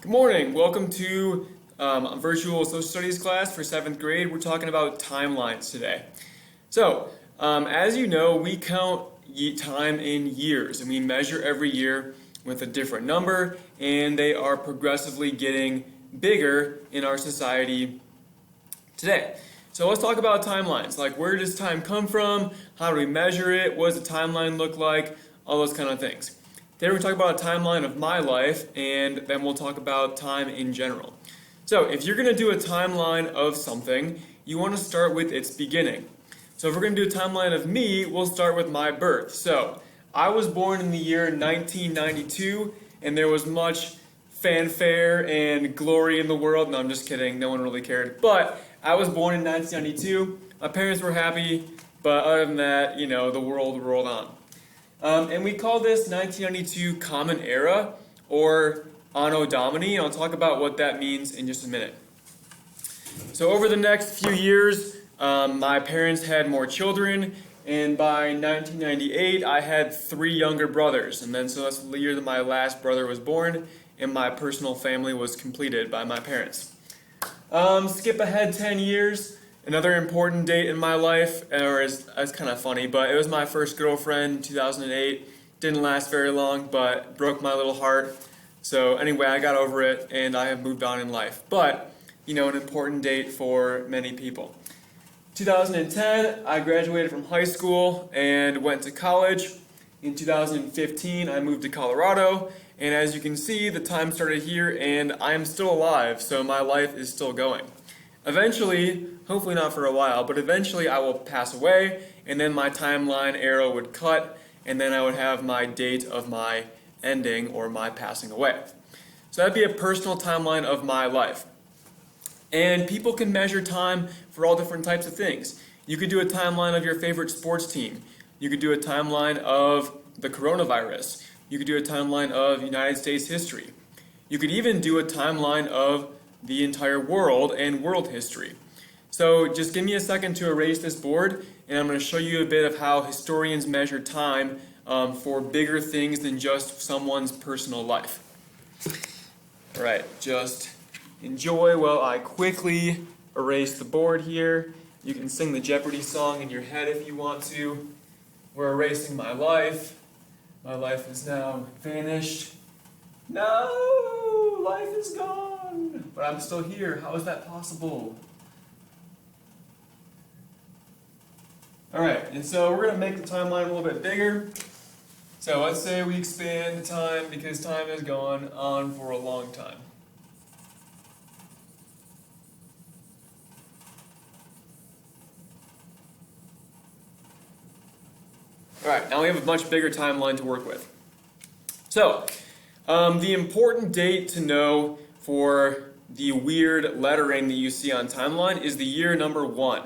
Good morning. Welcome to a virtual social studies class for 7th grade. We're talking about timelines today. So, as you know, we count time in years, and we measure every year with a different number, and they are progressively getting bigger in our society today. So let's talk about timelines. Like, where does time come from? How do we measure it? What does a timeline look like? All those kind of things. Today we're going to talk about a timeline of my life, and then we'll talk about time in general. So if you're going to do a timeline of something, you want to start with its beginning. So if we're going to do a timeline of me, we'll start with my birth. So I was born in the year 1992, and there was much fanfare and glory in the world. No, I'm just kidding. No one really cared. But I was born in 1992. My parents were happy, but other than that, the world rolled on. And we call this 1992 Common Era, or Anno Domini, and I'll talk about what that means in just a minute. So over the next few years, my parents had more children, and by 1998, I had 3 younger brothers, and then so that's the year that my last brother was born, and my personal family was completed by my parents. Skip ahead 10 years. Another important date in my life, or it's kind of funny, but it was my first girlfriend in 2008. Didn't last very long, but broke my little heart. So anyway, I got over it, and I have moved on in life. But, an important date for many people. 2010, I graduated from high school and went to college. In 2015, I moved to Colorado, and as you can see, the time started here, and I am still alive, so my life is still going. Eventually, hopefully not for a while, but eventually I will pass away, and then my timeline arrow would cut, and then I would have my date of my ending or my passing away. So that'd be a personal timeline of my life. And people can measure time for all different types of things. You could do a timeline of your favorite sports team. You could do a timeline of the coronavirus. You could do a timeline of United States history. You could even do a timeline of the entire world and world history. So just give me a second to erase this board, and I'm going to show you a bit of how historians measure time for bigger things than just someone's personal life. All right, just enjoy while I quickly erase the board here. You can sing the Jeopardy song in your head if you want to. We're erasing my life. My life is now vanished. No, life is gone. But I'm still here. How is that possible? Alright, and so we're going to make the timeline a little bit bigger. So let's say we expand the time because time has gone on for a long time. Alright, now we have a much bigger timeline to work with. So, the important date to know for the weird lettering that you see on timeline is the year number 1.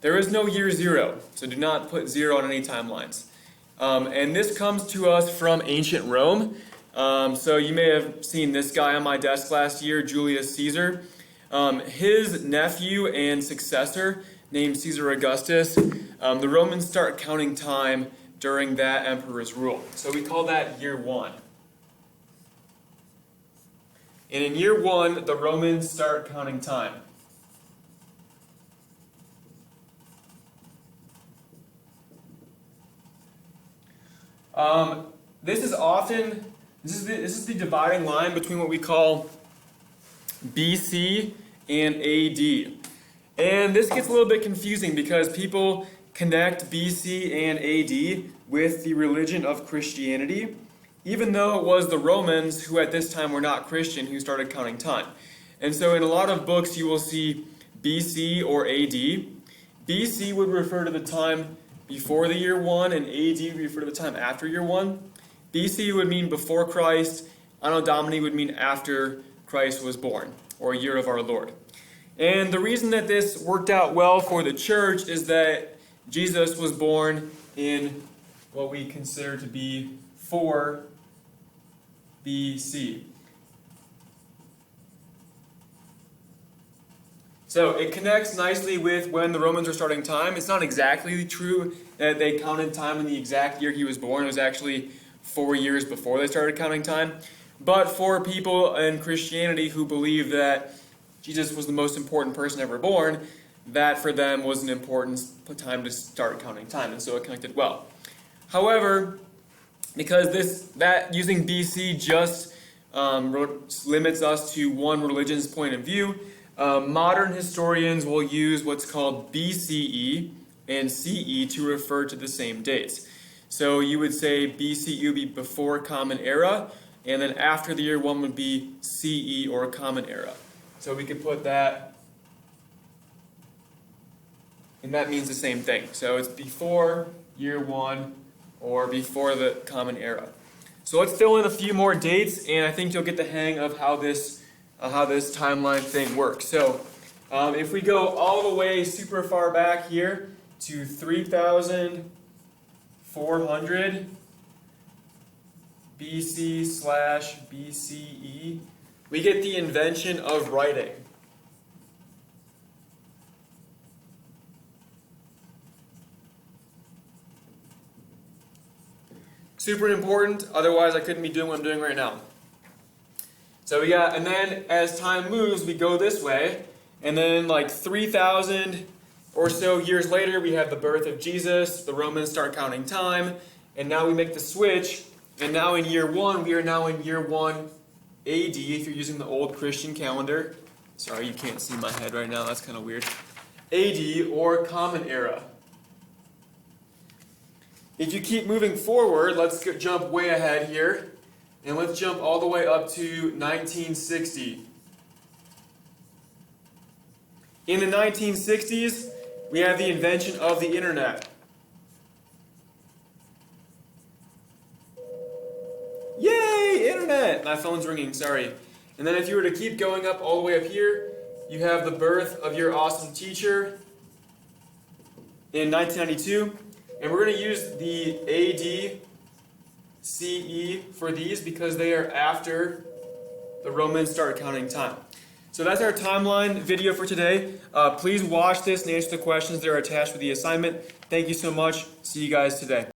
There is no year 0, so do not put 0 on any timelines. And this comes to us from ancient Rome. So you may have seen this guy on my desk last year, Julius Caesar. His nephew and successor, named Caesar Augustus, the Romans start counting time during that emperor's rule. So we call that year 1. And in year 1, the Romans start counting time. This is the dividing line between what we call BC and AD. And this gets a little bit confusing because people connect BC and AD with the religion of Christianity, even though it was the Romans who at this time were not Christian who started counting time. And so in a lot of books you will see BC or AD. BC would refer to the time before the year 1, and AD would refer to the time after year 1. BC would mean before Christ, Anno Domini would mean after Christ was born, or year of our Lord. And the reason that this worked out well for the church is that Jesus was born in what we consider to be 4 BC. So it connects nicely with when the Romans were starting time. It's not exactly true that they counted time in the exact year he was born. It was actually 4 years before they started counting time. But for people in Christianity who believe that Jesus was the most important person ever born, that for them was an important time to start counting time, and so it connected well. However, because using BC just limits us to one religion's point of view, modern historians will use what's called BCE and CE to refer to the same dates. So you would say BCE would be before Common Era, and then after the year 1 would be CE or Common Era. So we could put that, and that means the same thing. So it's before year 1 or before the Common Era. So let's fill in a few more dates, and I think you'll get the hang of how this timeline thing works. So if we go all the way super far back here to 3,400 BC/BCE, we get the invention of writing. Super important, otherwise I couldn't be doing what I'm doing right now. So and then as time moves, we go this way, and then like 3,000 or so years later, we have the birth of Jesus, the Romans start counting time, and now we make the switch, and now in year 1, we are now in year 1 AD, if you're using the old Christian calendar. Sorry, you can't see my head right now, that's kind of weird. AD, or Common Era. If you keep moving forward, let's jump way ahead here, and let's jump all the way up to 1960. In the 1960s, we have the invention of the internet. Yay, internet! My phone's ringing, sorry. And then if you were to keep going up all the way up here, you have the birth of your awesome teacher in 1992. And we're going to use the AD, CE for these because they are after the Romans started counting time. So that's our timeline video for today. Please watch this and answer the questions that are attached with the assignment. Thank you so much. See you guys today.